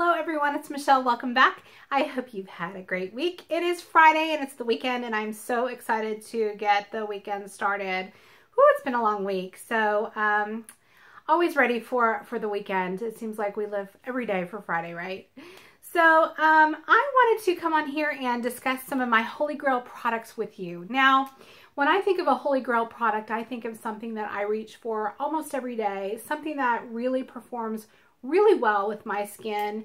Hello everyone, it's Michelle. Welcome back. I hope you've had a great week. It is Friday and it's the weekend and I'm so excited to get the weekend started. Whew, it's been a long week, so always ready for the weekend. It seems like we live every day for Friday, right? So I wanted to come on here and discuss some of my Holy Grail products with you. Now, when I think of a Holy Grail product, I think of something that I reach for almost every day, something that really performs really well with my skin,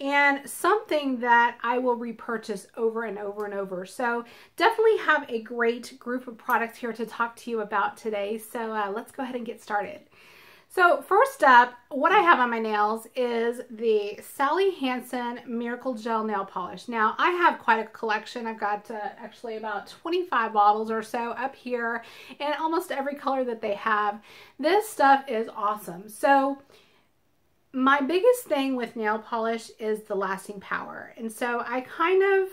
and something that I will repurchase over and over and over. So definitely have a great group of products here to talk to you about today. So let's go ahead and get started. So first up, what I have on my nails is the Sally Hansen Miracle Gel Nail Polish. Now, I have quite a collection. I've got actually about 25 bottles or so up here, and almost every color that they have. This stuff is awesome. So my biggest thing with nail polish is the lasting power. And so I kind of,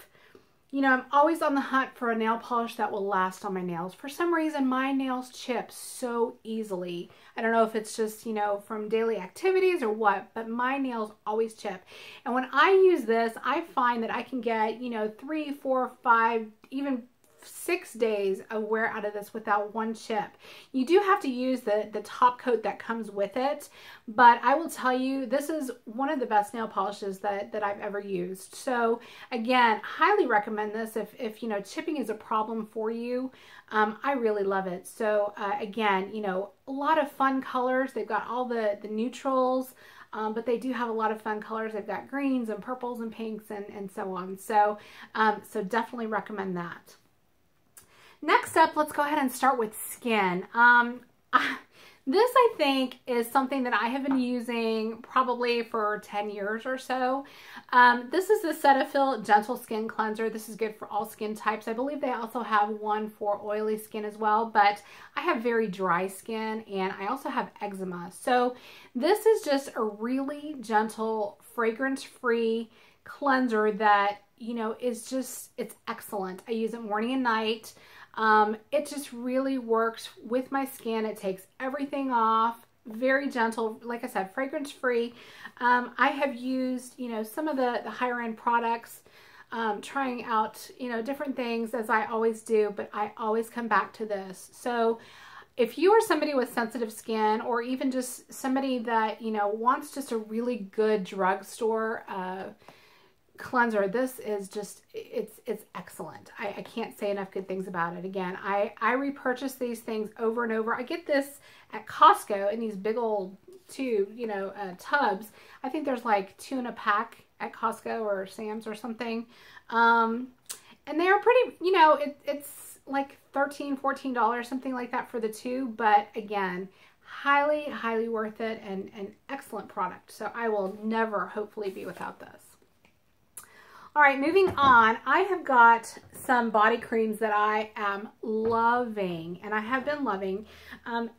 I'm always on the hunt for a nail polish that will last on my nails. For some reason, my nails chip so easily. I don't know if it's just, from daily activities or what, but my nails always chip. And when I use this, I find that I can get, 3, 4, 5, even 6 days of wear out of this without one chip. You do have to use the top coat that comes with it, but I will tell you, this is one of the best nail polishes that I've ever used. So again, highly recommend this if chipping is a problem for you. I really love it. So again, a lot of fun colors. They've got all the neutrals, but they do have a lot of fun colors. They've got greens and purples and pinks and so on. So, so definitely recommend that. Next up, let's go ahead and start with skin. This, I think, is something that I have been using probably for 10 years or so. This is the Cetaphil Gentle Skin Cleanser. This is good for all skin types. I believe they also have one for oily skin as well, but I have very dry skin and I also have eczema. So this is just a really gentle, fragrance-free cleanser that, it's excellent. I use it morning and night. It just really works with my skin. It takes everything off, very gentle, like I said, fragrance free. I have used, some of the higher end products, trying out, different things as I always do, but I always come back to this. So if you are somebody with sensitive skin, or even just somebody that, wants just a really good drugstore, cleanser, this is just, it's excellent. I can't say enough good things about it. Again, I repurchase these things over and over. I get this at Costco in these big old tubs. I think there's like 2 in a pack at Costco or Sam's or something. And they are pretty, it's like $13, $14, something like that for the 2. But again, highly, highly worth it, and an excellent product. So I will never, hopefully, be without this. All right, moving on, I have got some body creams that I am loving, and I have been loving.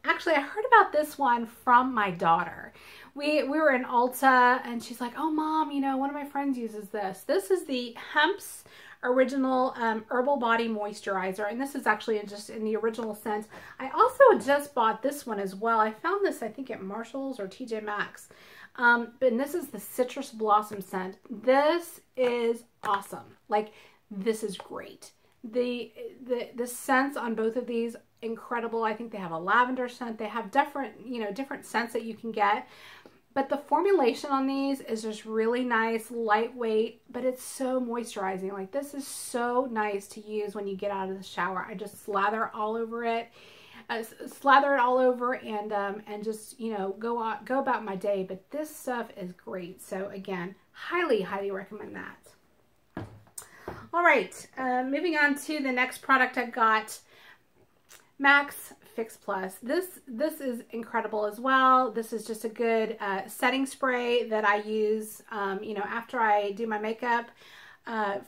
Actually, I heard about this one from my daughter. We were in Ulta, and she's like, oh, Mom, one of my friends uses this. This is the Hempz Original Herbal Body Moisturizer, and this is actually just in the original scent. I also just bought this one as well. I found this, I think, at Marshall's or TJ Maxx. And this is the Citrus Blossom scent. This is awesome. Like, this is great. The scents on both of these, incredible. I think they have a lavender scent. They have different, different scents that you can get. But the formulation on these is just really nice, lightweight, but it's so moisturizing. Like, this is so nice to use when you get out of the shower. I just slather all over it. Slather it all over and just, go about my day. But this stuff is great. So again, highly, highly recommend that. All right, moving on to the next product I've got, Max Fix Plus. This is incredible as well. This is just a good setting spray that I use, after I do my makeup.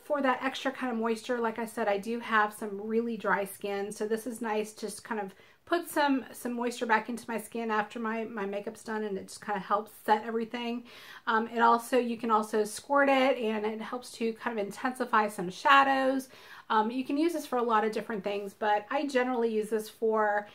For that extra kind of moisture. Like I said, I do have some really dry skin, so this is nice. Just kind of put some moisture back into my skin after my makeup's done, and it just kind of helps set everything. You can also squirt it, and it helps to kind of intensify some shadows. You can use this for a lot of different things, but I generally use this for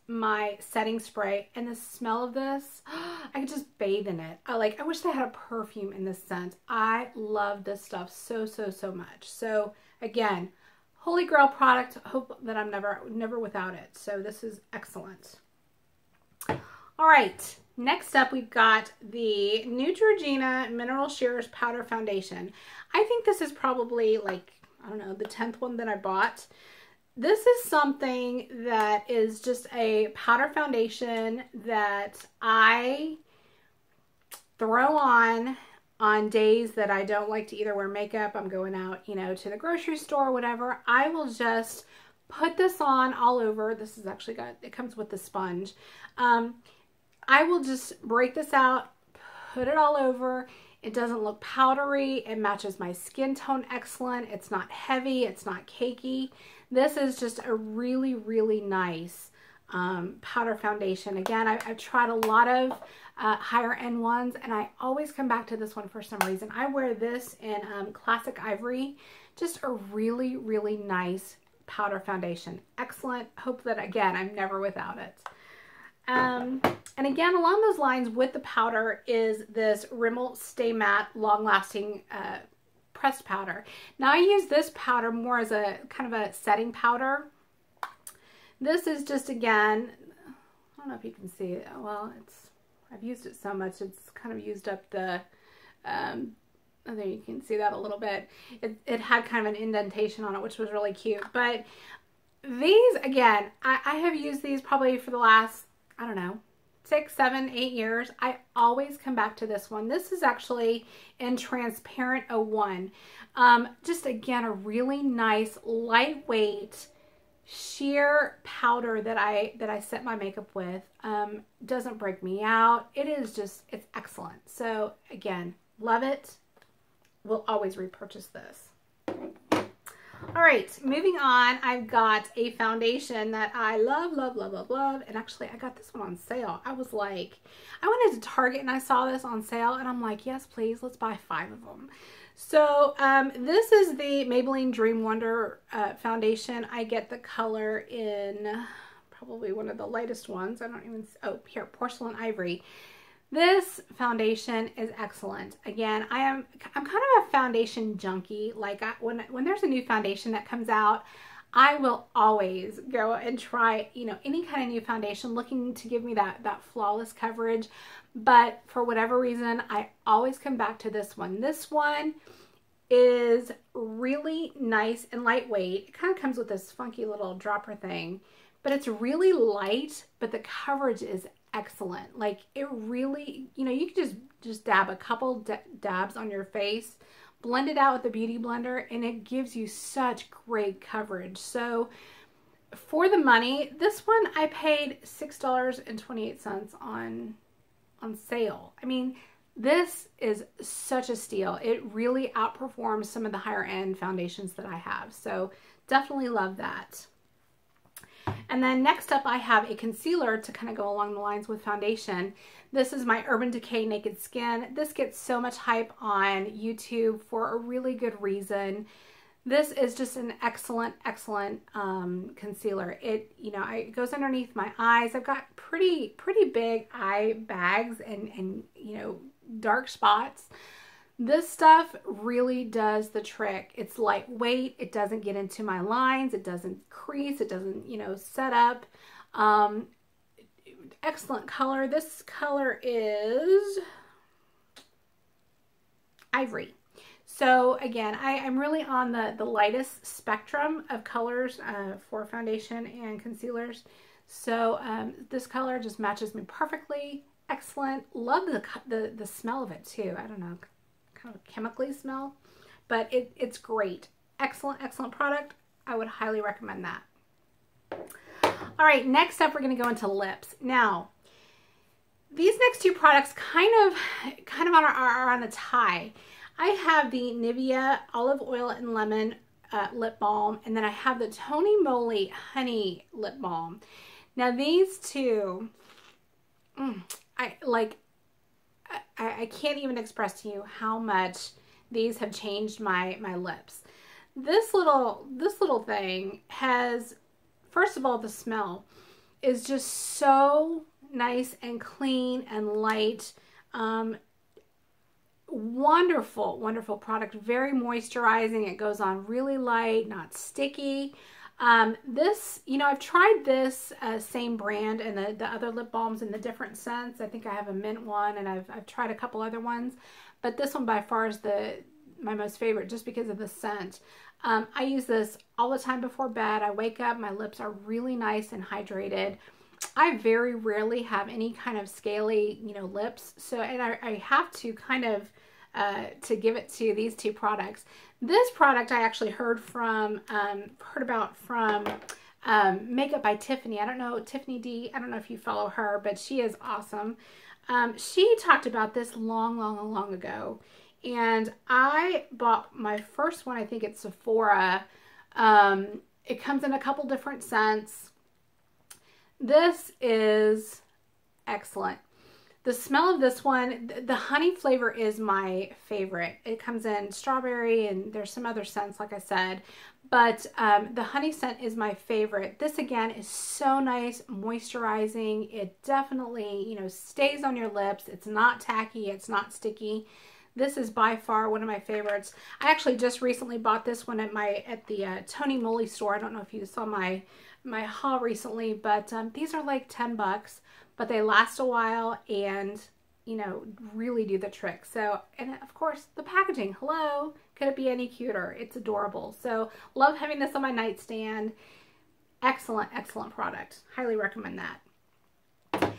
my setting spray, and the smell of this, I could just bathe in it. I wish they had a perfume in this scent. I love this stuff so, so, so much. So again, Holy Grail product. Hope that I'm never without it. So this is excellent. All right, next up we've got the Neutrogena Mineral Shears Powder Foundation. I think this is probably like, I don't know, the 10th one that I bought. This is something that is just a powder foundation that I throw on days that I don't like to either wear makeup, I'm going out, you know, to the grocery store, whatever. I will just put this on all over. This is actually it comes with the sponge. I will just break this out, put it all over. It doesn't look powdery. It matches my skin tone excellent. It's not heavy. It's not cakey. This is just a really, really nice powder foundation. Again, I've tried a lot of higher end ones, and I always come back to this one for some reason. I wear this in Classic Ivory. Just a really, really nice powder foundation. Excellent. Hope that, again, I'm never without it. And again, along those lines with the powder is this Rimmel Stay Matte Long Lasting pressed powder. Now I use this powder more as a kind of a setting powder. This is just, again, I don't know if you can see it. Well, I've used it so much, it's kind of used up the, I think you can see that a little bit. It had kind of an indentation on it, which was really cute. But these, again, I have used these probably for the last, I don't know, 6, 7, 8 years. I always come back to this one. This is actually in Transparent 01. Just again, a really nice, lightweight, sheer powder that I set my makeup with. Doesn't break me out. It is just, it's excellent. So again, love it. Will always repurchase this. All right, moving on, I've got a foundation that I love, love, love, love, love. And actually, I got this one on sale. I was like, I went into Target and I saw this on sale, and I'm like, yes, please, let's buy 5 of them. So this is the Maybelline Dream Wonder foundation. I get the color in probably one of the lightest ones. I don't even, oh, here, Porcelain Ivory. This foundation is excellent. Again, I'm kind of a foundation junkie. Like when there's a new foundation that comes out, I will always go and try, you know, any kind of new foundation looking to give me that flawless coverage. But for whatever reason, I always come back to this one. This one is really nice and lightweight. It kind of comes with this funky little dropper thing, but it's really light, but the coverage is excellent. Like it really, you know, you can just dab a couple dabs on your face, blend it out with the Beauty Blender, and it gives you such great coverage. So for the money, this one I paid $6.28 on sale. I mean, this is such a steal. It really outperforms some of the higher end foundations that I have. So definitely love that. And then next up, I have a concealer to kind of go along the lines with foundation. This is my Urban Decay Naked Skin. This gets so much hype on YouTube for a really good reason. This is just an excellent, excellent concealer. It, you know, it goes underneath my eyes. I've got pretty big eye bags and you know, dark spots. This stuff really does the trick. It's lightweight. It doesn't get into my lines. It doesn't crease. It doesn't, you know, set up. Excellent color. This color is Ivory. So again, I'm really on the lightest spectrum of colors for foundation and concealers. So this color just matches me perfectly. Excellent. Love the smell of it too. I don't know, kind of chemically smell, but it's great. Excellent, excellent product. I would highly recommend that. All right, next up we're going to go into lips. Now, these next two products kind of are on a tie. I have the Nivea Olive Oil and Lemon Lip Balm, and then I have the Tony Moly Honey Lip Balm. Now these two, I can't even express to you how much these have changed my lips. This little thing has, first of all, the smell. is just so nice and clean and light. Wonderful, wonderful product. Very moisturizing. It goes on really light, not sticky. This, you know, I've tried this same brand and the other lip balms in the different scents. I think I have a mint one, and I've tried a couple other ones, but this one by far is my most favorite just because of the scent. I use this all the time before bed. I wake up, my lips are really nice and hydrated. I very rarely have any kind of scaly, you know, lips. So, and I have to kind of, to give it to these two products. This product I actually heard about from Makeup by Tiffany. I don't know, Tiffany D. I don't know if you follow her, but she is awesome. She talked about this long ago. And I bought my first one, I think it's Sephora. It comes in a couple different scents. This is excellent. The smell of this one, the honey flavor is my favorite. It comes in strawberry and there's some other scents, like I said. But the honey scent is my favorite. This, again, is so nice, moisturizing. It definitely, you know, stays on your lips. It's not tacky. It's not sticky. This is by far one of my favorites. I actually just recently bought this one at the Tony Moly store. I don't know if you saw my haul recently, but these are like 10 bucks, but they last a while and, you know, really do the trick. So, and of course the packaging, hello, could it be any cuter? It's adorable. So love having this on my nightstand. Excellent, excellent product. Highly recommend that.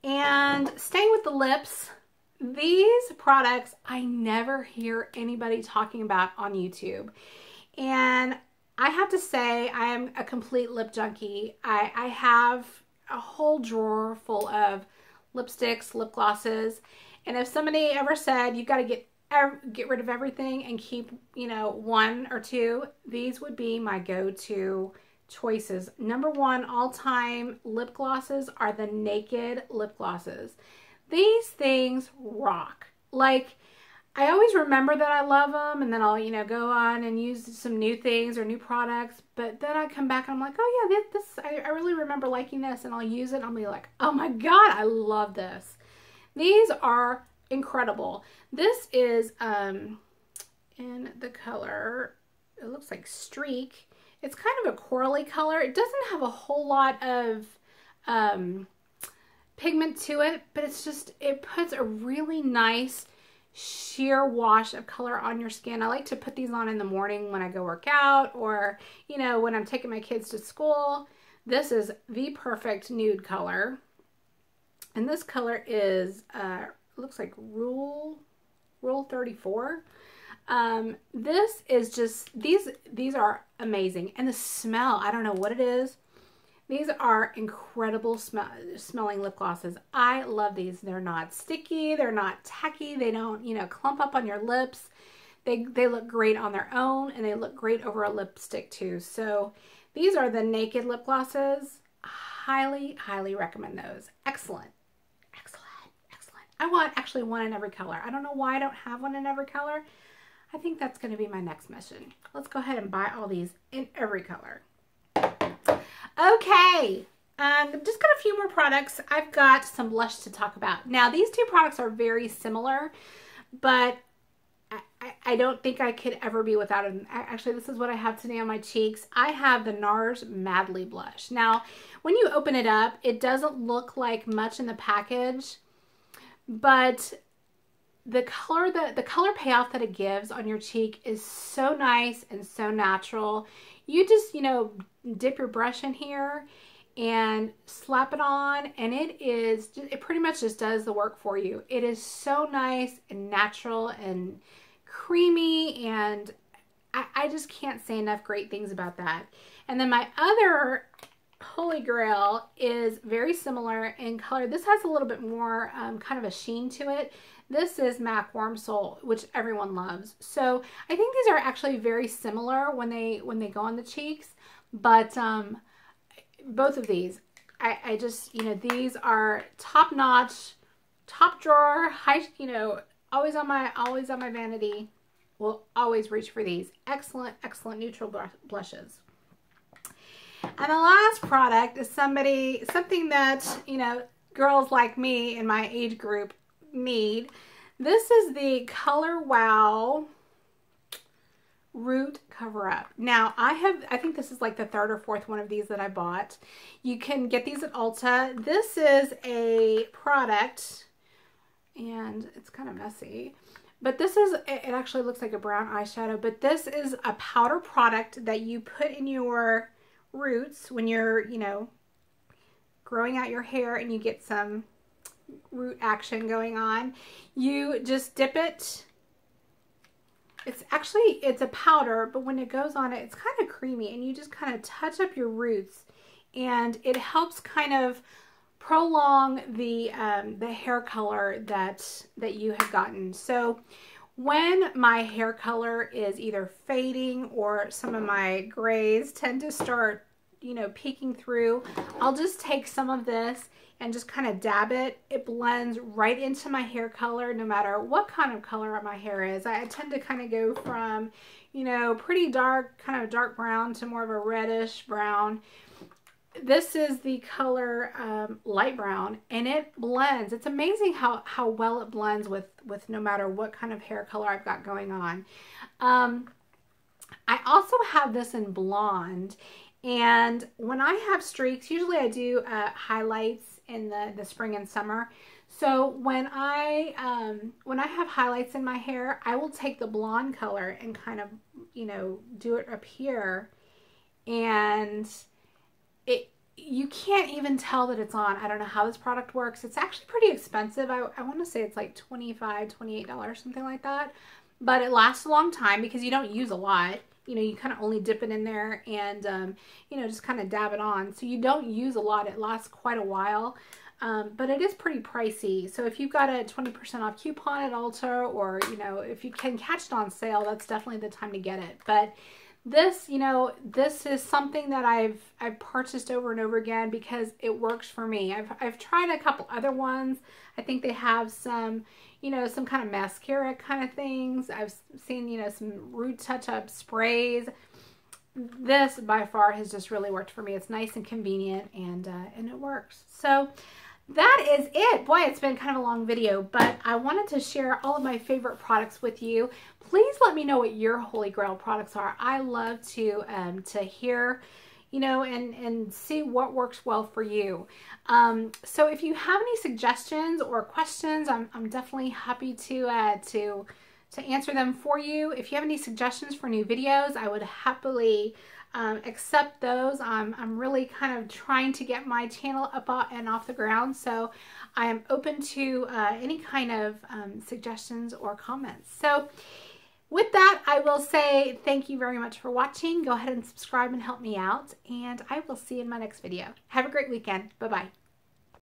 And staying with the lips, these products I never hear anybody talking about on YouTube. And I have to say, I am a complete lip junkie. I have a whole drawer full of lipsticks, lip glosses. And if somebody ever said, you've got to get rid of everything and keep, you know, one or two, these would be my go-to choices. Number one all-time lip glosses are the Naked lip glosses. These things rock. Like, I always remember that I love them, and then I'll, you know, go on and use some new things or new products, but then I come back and I'm like, oh yeah, this I really remember liking this, and I'll use it and I'll be like, oh my God, I love this. These are incredible. This is in the color, it looks like Streak. It's kind of a corally color. It doesn't have a whole lot of pigment to it, but it's just, it puts a really nice sheer wash of color on your skin. I like to put these on in the morning when I go work out, or, you know, when I'm taking my kids to school. This is the perfect nude color. And this color is, looks like Rule 34. This is just, these are amazing. And the smell, I don't know what it is. These are incredible smelling lip glosses. I love these. They're not sticky. They're not tacky. They don't, you know, clump up on your lips. They look great on their own, and they look great over a lipstick too. So these are the Naked lip glosses. Highly, highly recommend those. Excellent. Excellent. Excellent. I want actually one in every color. I don't know why I don't have one in every color. I think that's going to be my next mission. Let's go ahead and buy all these in every color. Okay, just got a few more products. I've got some blush to talk about. Now, these two products are very similar, but I don't think I could ever be without them. Actually, this is what I have today on my cheeks. I have the Nars Madly blush. Now, when you open it up, it doesn't look like much in the package, but the color payoff that it gives on your cheek is so nice and so natural. You just, you know, dip your brush in here and slap it on, and it pretty much just does the work for you. It is so nice and natural and creamy, and I just can't say enough great things about that. And then my other Holy Grail is very similar in color. This has a little bit more kind of a sheen to it. This is MAC Warm Soul, which everyone loves. So I think these are actually very similar when they go on the cheeks, but both of these, I just, you know, these are top notch, top drawer, high, you know, always on my vanity. Will always reach for these. Excellent, excellent neutral blushes. And the last product is something that, you know, girls like me in my age group need. This is the Color Wow Root Cover Up. Now, I think this is like the third or fourth one of these that I bought. You can get these at Ulta. This is a product, and it's kind of messy. But this is, it actually looks like a brown eyeshadow, but this is a powder product that you put in your roots when you're, you know, growing out your hair and you get some root action going on. You just dip it. It's a powder, but when it goes on it, it's kind of creamy, and you just kind of touch up your roots, and it helps kind of prolong the hair color that you have gotten. So when my hair color is either fading or some of my grays tend to start, you know, peeking through, I'll just take some of this and just kind of dab it. It blends right into my hair color, no matter what kind of color my hair is. I tend to kind of go from, you know, pretty dark, kind of dark brown to more of a reddish brown. This is the color light brown, and it blends. It's amazing how well it blends with no matter what kind of hair color I've got going on. I also have this in blonde, and when I have streaks, usually I do highlights in the spring and summer. So when I have highlights in my hair, I will take the blonde color and kind of, you know, do it up here, and you can't even tell that it's on. I don't know how this product works. It's actually pretty expensive. I want to say it's like $25, $28, something like that. But it lasts a long time because you don't use a lot. You know, you kind of only dip it in there and, you know, just kind of dab it on. So you don't use a lot. It lasts quite a while. But it is pretty pricey. So if you've got a 20% off coupon at Ulta, or, you know, if you can catch it on sale, that's definitely the time to get it. But this, you know, this is something that I've purchased over and over again because it works for me. I've tried a couple other ones. I think they have some, you know, some kind of mascara kind of things. I've seen, you know, some root touch-up sprays. This by far has just really worked for me. It's nice and convenient, and it works. So that is it. Boy, it's been kind of a long video, but I wanted to share all of my favorite products with you. Please let me know what your Holy Grail products are. I love to hear, you know, and see what works well for you. So if you have any suggestions or questions, I'm definitely happy to answer them for you. If you have any suggestions for new videos, I would happily accept those. I'm really kind of trying to get my channel up and off the ground, so I am open to any kind of suggestions or comments. So with that, I will say thank you very much for watching. Go ahead and subscribe and help me out, and I will see you in my next video. Have a great weekend. Bye-bye.